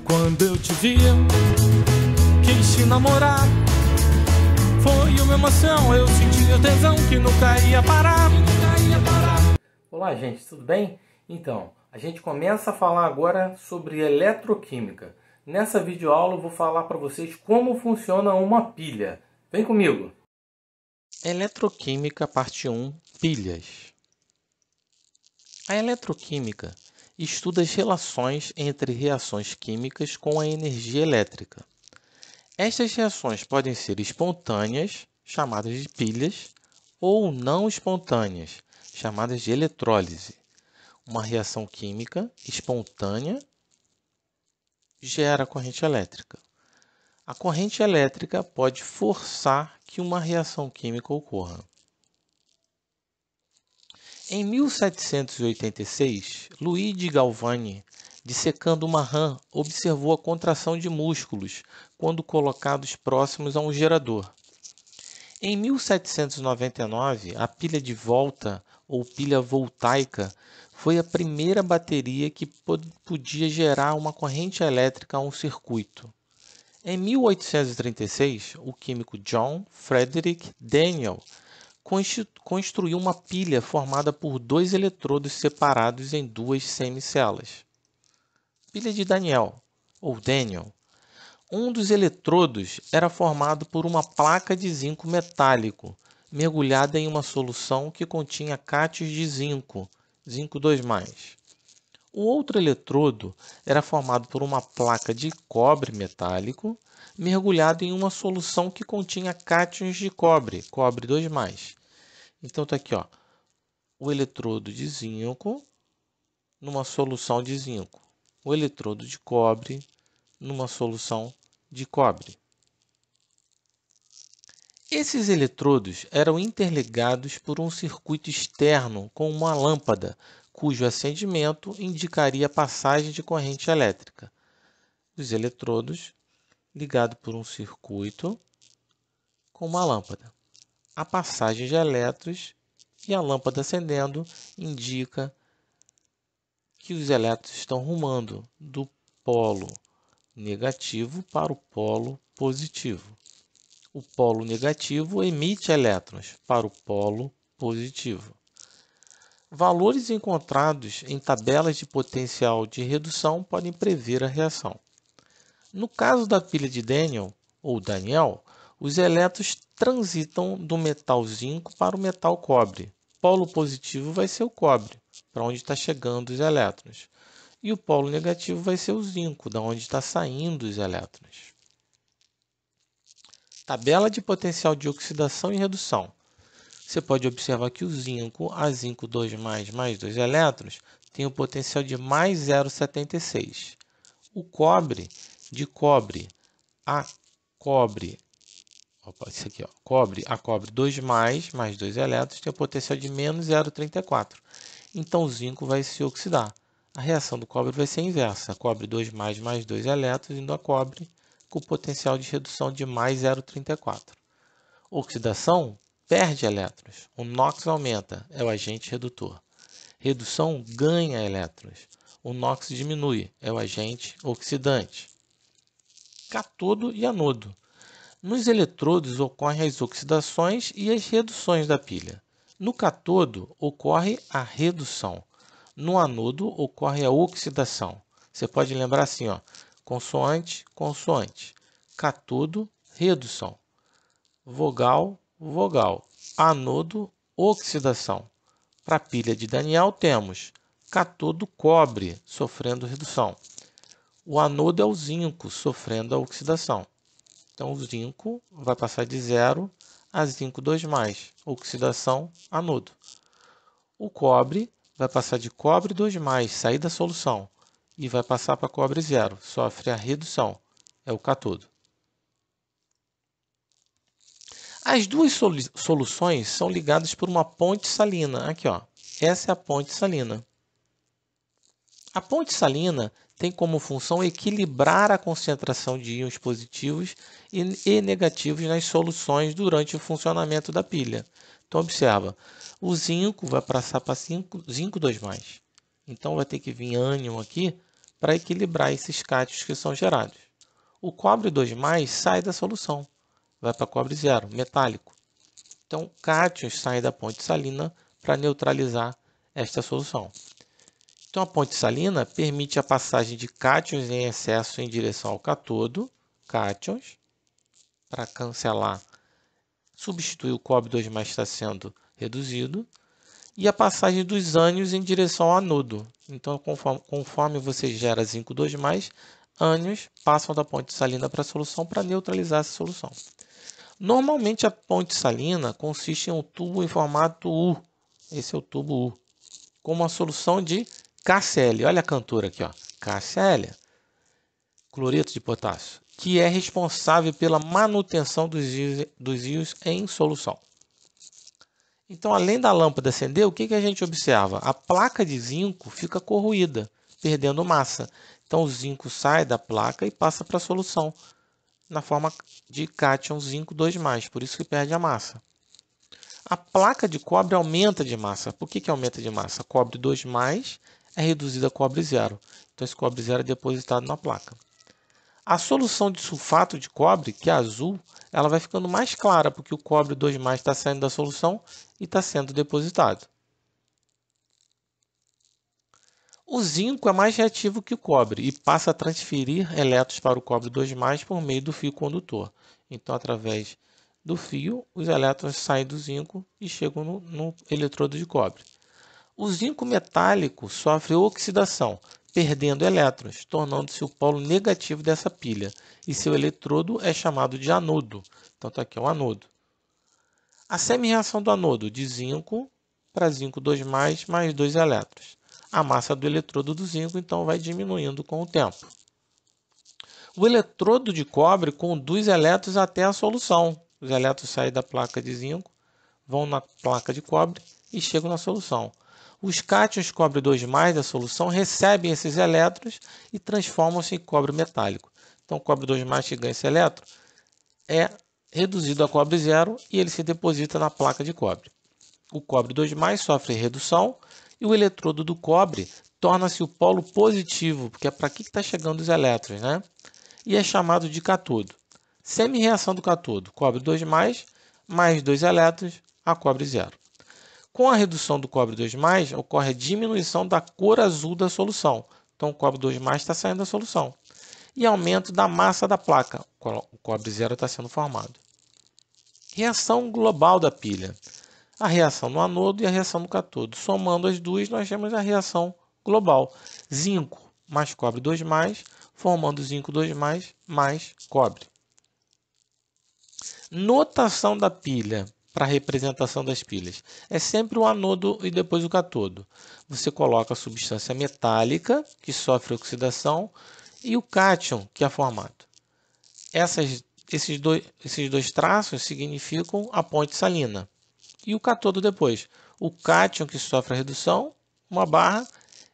Quando eu te vi, quis te namorar. Foi uma emoção, eu senti o tesão que nunca ia parar. Olá gente, tudo bem? Então, a gente começa a falar agora sobre eletroquímica. Nessa videoaula eu vou falar para vocês como funciona uma pilha. Vem comigo! Eletroquímica, parte 1, pilhas. A eletroquímica estuda as relações entre reações químicas com a energia elétrica. Estas reações podem ser espontâneas, chamadas de pilhas, ou não espontâneas, chamadas de eletrólise. Uma reação química espontânea gera corrente elétrica. A corrente elétrica pode forçar que uma reação química ocorra. Em 1786, Luigi Galvani, dissecando uma rã, observou a contração de músculos quando colocados próximos a um gerador. Em 1799, a pilha de volta, ou pilha voltaica, foi a primeira bateria que podia gerar uma corrente elétrica a um circuito. Em 1836, o químico John Frederick Daniell construiu uma pilha formada por dois eletrodos separados em duas semicelas. Pilha de Daniell, ou Daniell. Um dos eletrodos era formado por uma placa de zinco metálico, mergulhada em uma solução que continha cátions de zinco, zinco 2+. O outro eletrodo era formado por uma placa de cobre metálico, mergulhado em uma solução que continha cátions de cobre, cobre 2+. Então está aqui, ó, o eletrodo de zinco numa solução de zinco, o eletrodo de cobre numa solução de cobre. Esses eletrodos eram interligados por um circuito externo com uma lâmpada, cujo acendimento indicaria a passagem de corrente elétrica. Os eletrodos ligados por um circuito com uma lâmpada. A passagem de elétrons e a lâmpada acendendo indica que os elétrons estão rumando do polo negativo para o polo positivo. O polo negativo emite elétrons para o polo positivo. Valores encontrados em tabelas de potencial de redução podem prever a reação. No caso da pilha de Daniell, ou Daniell, os elétrons transitam do metal zinco para o metal cobre. Polo positivo vai ser o cobre, para onde está chegando os elétrons. E o polo negativo vai ser o zinco, da onde está saindo os elétrons. Tabela de potencial de oxidação e redução. Você pode observar que o zinco, a zinco 2+, mais 2 elétrons, tem o potencial de mais 0,76. O cobre, de cobre a cobre, isso aqui, ó, cobre a cobre 2+, mais 2 elétrons, tem o potencial de menos 0,34. Então o zinco vai se oxidar. A reação do cobre vai ser inversa. Cobre 2+, mais 2 elétrons, indo a cobre com potencial de redução de mais 0,34. Oxidação perde elétrons. O NOx aumenta, é o agente redutor. Redução ganha elétrons. O NOx diminui, é o agente oxidante. Cátodo e anodo. Nos eletrodos ocorrem as oxidações e as reduções da pilha. No cátodo ocorre a redução. No anodo ocorre a oxidação. Você pode lembrar assim, ó, consoante, consoante. Cátodo, redução. Vogal, vogal. Anodo, oxidação. Para a pilha de Daniell temos cátodo cobre, sofrendo redução. O anodo é o zinco, sofrendo a oxidação. Então, o zinco vai passar de 0 a zinco 2+, oxidação, anodo. O cobre vai passar de cobre 2+, sair da solução, e vai passar para cobre 0, sofre a redução, é o cátodo. As duas soluções são ligadas por uma ponte salina. Aqui, ó, essa é a ponte salina. A ponte salina tem como função equilibrar a concentração de íons positivos e negativos nas soluções durante o funcionamento da pilha. Então, observa, o zinco vai passar para zinco 2+. Então, vai ter que vir ânion aqui para equilibrar esses cátions que são gerados. O cobre 2+ sai da solução, vai para cobre 0, metálico. Então, cátions saem da ponte salina para neutralizar esta solução. Então, a ponte salina permite a passagem de cátions em excesso em direção ao cátodo, cátions, para cancelar, substituir o cobre 2+ que está sendo reduzido, e a passagem dos ânions em direção ao anodo. Então, conforme você gera zinco 2+, ânions passam da ponte salina para a solução para neutralizar essa solução. Normalmente, a ponte salina consiste em um tubo em formato U. Esse é o tubo U. Com uma solução de KCl. Olha a cantora aqui, ó. KCl, cloreto de potássio, que é responsável pela manutenção dos íons em solução. Então, além da lâmpada acender, o que a gente observa? A placa de zinco fica corroída, perdendo massa. Então, o zinco sai da placa e passa para a solução, na forma de cátion zinco 2+, por isso que perde a massa. A placa de cobre aumenta de massa. Por que aumenta de massa? Cobre 2+ é reduzido a cobre 0. Então, esse cobre 0 é depositado na placa. A solução de sulfato de cobre, que é azul, ela vai ficando mais clara, porque o cobre 2+ está saindo da solução e está sendo depositado. O zinco é mais reativo que o cobre e passa a transferir elétrons para o cobre 2+ por meio do fio condutor. Então, através do fio, os elétrons saem do zinco e chegam no eletrodo de cobre. O zinco metálico sofre oxidação, perdendo elétrons, tornando-se o polo negativo dessa pilha, e seu eletrodo é chamado de anodo. Então, está aqui o anodo. A semi-reação do anodo, de zinco para zinco 2+, mais 2 elétrons. A massa do eletrodo do zinco, então, vai diminuindo com o tempo. O eletrodo de cobre conduz elétrons até a solução. Os elétrons saem da placa de zinco, vão na placa de cobre e chegam na solução. Os cátions cobre 2+ da solução recebem esses elétrons e transformam-se em cobre metálico. Então, o cobre 2+ que ganha esse elétron é reduzido a cobre 0 e ele se deposita na placa de cobre. O cobre 2+ sofre redução e o eletrodo do cobre torna-se o polo positivo, porque é para aqui que está chegando os elétrons, né? E é chamado de cátodo. Semi-reação do cátodo, cobre 2+, mais 2 elétrons a cobre 0. Com a redução do cobre 2+, ocorre a diminuição da cor azul da solução. Então, o cobre 2+ está saindo da solução. E aumento da massa da placa. O cobre 0 está sendo formado. Reação global da pilha. A reação no anodo e a reação no cátodo. Somando as duas, nós temos a reação global. Zinco mais cobre 2+, formando zinco 2+ mais cobre. Notação da pilha. Para a representação das pilhas. É sempre o anodo e depois o cátodo. Você coloca a substância metálica, que sofre oxidação, e o cátion, que é formado. Esses dois traços significam a ponte salina. E o cátodo depois. O cátion, que sofre a redução, uma barra,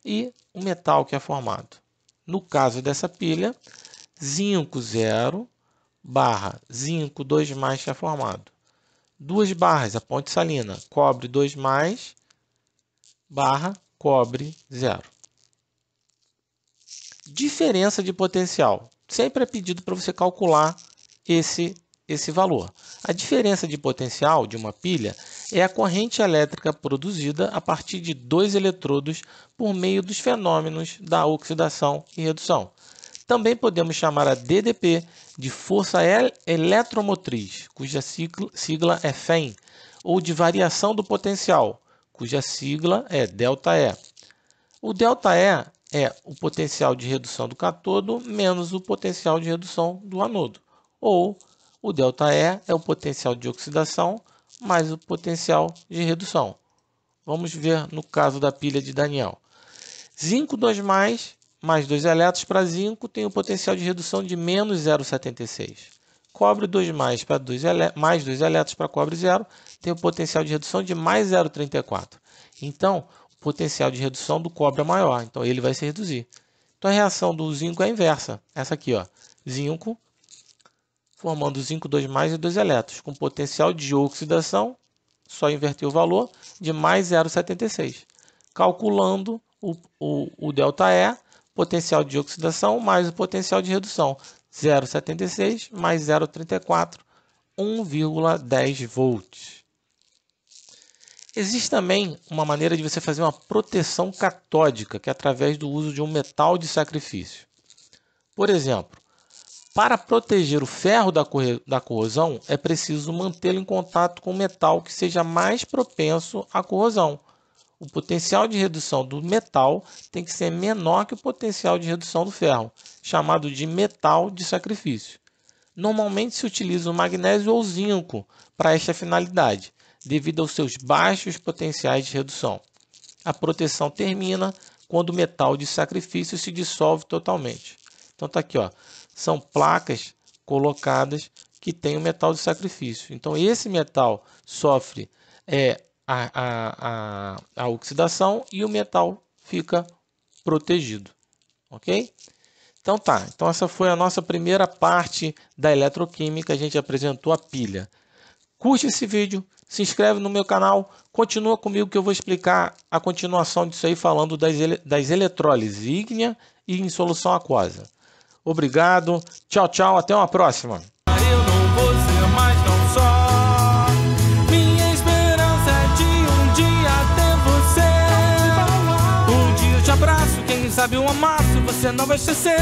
e o metal, que é formado. No caso dessa pilha, zinco 0, barra, zinco 2+, que é formado. 2 barras, a ponte salina, cobre 2+, barra, cobre 0. Diferença de potencial. Sempre é pedido para você calcular esse valor. A diferença de potencial de uma pilha é a corrente elétrica produzida a partir de 2 eletrodos por meio dos fenômenos da oxidação e redução. Também podemos chamar a DDP de força eletromotriz, cuja sigla é FEM, ou de variação do potencial, cuja sigla é ΔE. O ΔE é o potencial de redução do cátodo menos o potencial de redução do anodo, ou o ΔE é o potencial de oxidação mais o potencial de redução. Vamos ver no caso da pilha de Daniel. Zinco 2+, mais 2 elétrons para zinco tem o potencial de redução de menos 0,76. Cobre 2+, para mais 2 elétrons para cobre 0 tem o potencial de redução de mais 0,34. Então, o potencial de redução do cobre é maior, então ele vai se reduzir. Então, a reação do zinco é a inversa. Essa aqui, ó, zinco, formando zinco 2+ e 2 elétrons, com potencial de oxidação, só inverter o valor, de mais 0,76. Calculando o ΔE, potencial de oxidação mais o potencial de redução, 0,76 mais 0,34, 1,10 volts. Existe também uma maneira de você fazer uma proteção catódica, que é através do uso de um metal de sacrifício. Por exemplo, para proteger o ferro da corrosão, é preciso mantê-lo em contato com um metal que seja mais propenso à corrosão. O potencial de redução do metal tem que ser menor que o potencial de redução do ferro, chamado de metal de sacrifício. Normalmente se utiliza o magnésio ou zinco para esta finalidade, devido aos seus baixos potenciais de redução. A proteção termina quando o metal de sacrifício se dissolve totalmente. Então está aqui, ó, são placas colocadas que têm o metal de sacrifício. Então esse metal sofre a oxidação e o metal fica protegido, ok? Então tá, então essa foi a nossa primeira parte da eletroquímica, a gente apresentou a pilha. Curte esse vídeo, se inscreve no meu canal, continua comigo que eu vou explicar a continuação disso aí, falando das eletrólises ígnea e em solução aquosa. Obrigado, tchau, tchau, até uma próxima. Eu não vou ser mais não só. Minha esperança é de um dia ter você. Um dia eu te abraço, quem sabe um amasso, você não vai esquecer.